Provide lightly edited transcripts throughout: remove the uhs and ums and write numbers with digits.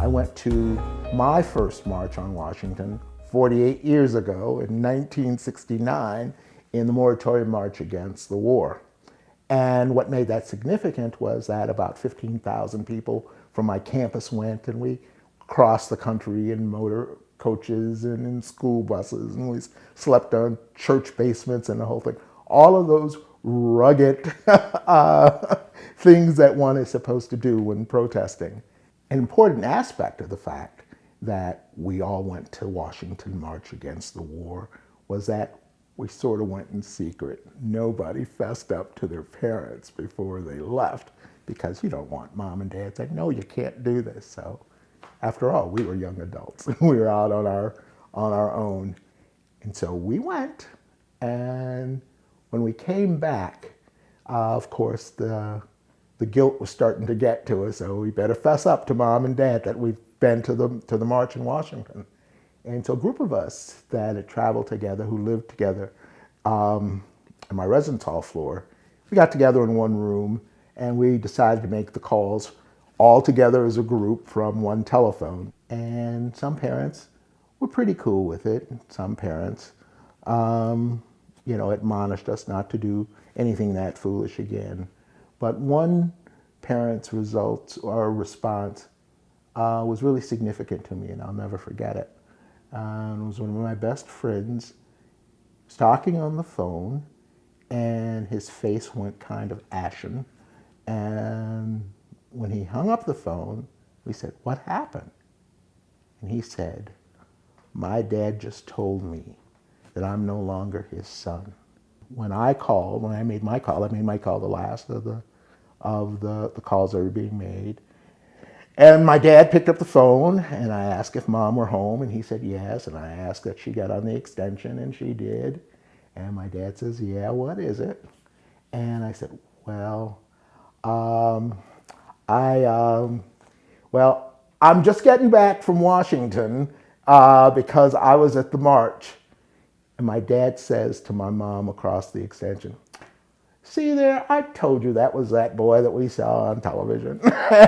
I went to my first March on Washington 48 years ago in 1969 in the Moratorium March Against the War. And what made that significant was that about 15,000 people from my campus went, and we crossed the country in motor coaches and in school buses, and we slept on church basements and the whole thing. All of those rugged things that one is supposed to do when protesting. An important aspect of the fact that we all went to Washington March Against the War was that we sort of went in secret. Nobody fessed up to their parents before they left, because you don't want mom and dad saying, no, you can't do this. So after all, we were young adults. We were out on our own. And so we went, and when we came back, of course, the guilt was starting to get to us, so we better fess up to mom and dad that we've been to the march in Washington. And so a group of us that had traveled together, who lived together on my residence hall floor, we got together in one room, and we decided to make the calls all together as a group from one telephone. And some parents were pretty cool with it. Some parents, admonished us not to do anything that foolish again. But one parent's response was really significant to me, and I'll never forget it. It was one of my best friends. He was talking on the phone, and his face went kind of ashen. And when he hung up the phone, we said, "What happened?" And he said, "My dad just told me that I'm no longer his son." When I made my call the last of the calls that were being made. And my dad picked up the phone, and I asked if mom were home, and he said yes. And I asked that she got on the extension, and she did. And my dad says, "Yeah, what is it?" And I said, "Well, I'm just getting back from Washington because I was at the march." And my dad says to my mom across the extension, "See there, I told you that was that boy that we saw on television."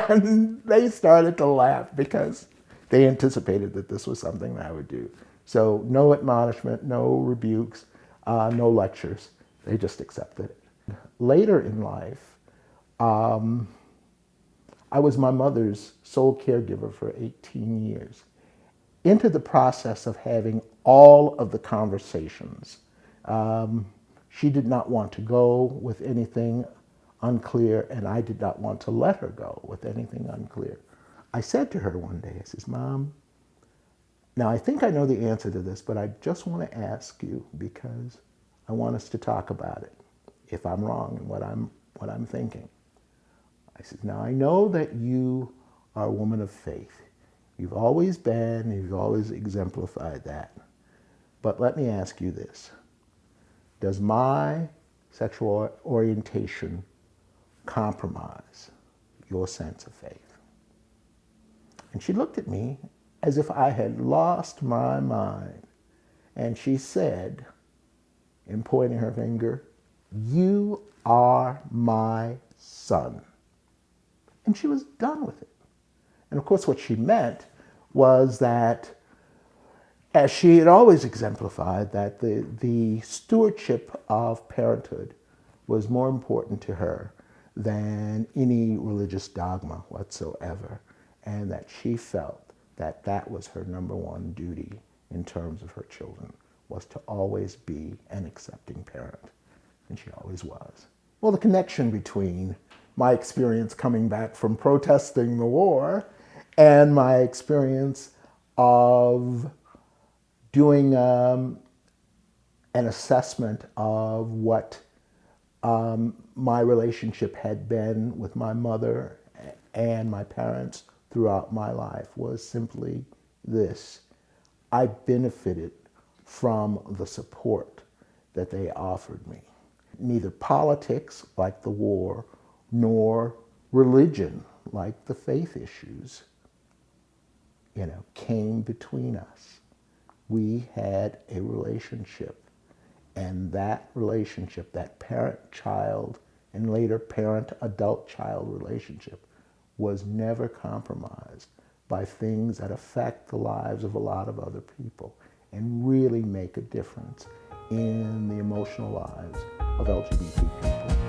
And they started to laugh because they anticipated that this was something that I would do. So no admonishment, no rebukes, no lectures. They just accepted it. Later in life, I was my mother's sole caregiver for 18 years. Into the process of having all of the conversations, she did not want to go with anything unclear, and I did not want to let her go with anything unclear. I said to her one day, I says, "Mom, now I think I know the answer to this, but I just want to ask you because I want us to talk about it, if I'm wrong in what I'm thinking." I said, "Now I know that you are a woman of faith. You've always been, you've always exemplified that. But let me ask you this. Does my sexual orientation compromise your sense of faith?" And she looked at me as if I had lost my mind. And she said, in pointing her finger, "You are my son." And she was done with it. And of course, what she meant was that, as she had always exemplified, that the stewardship of parenthood was more important to her than any religious dogma whatsoever, and that she felt that that was her number one duty in terms of her children, was to always be an accepting parent, and she always was. Well, the connection between my experience coming back from protesting the war and my experience of doing an assessment of what my relationship had been with my mother and my parents throughout my life was simply this. I benefited from the support that they offered me. Neither politics, like the war, nor religion, like the faith issues, came between us. We had a relationship, and that relationship, that parent-child and later parent-adult-child relationship, was never compromised by things that affect the lives of a lot of other people and really make a difference in the emotional lives of LGBT people.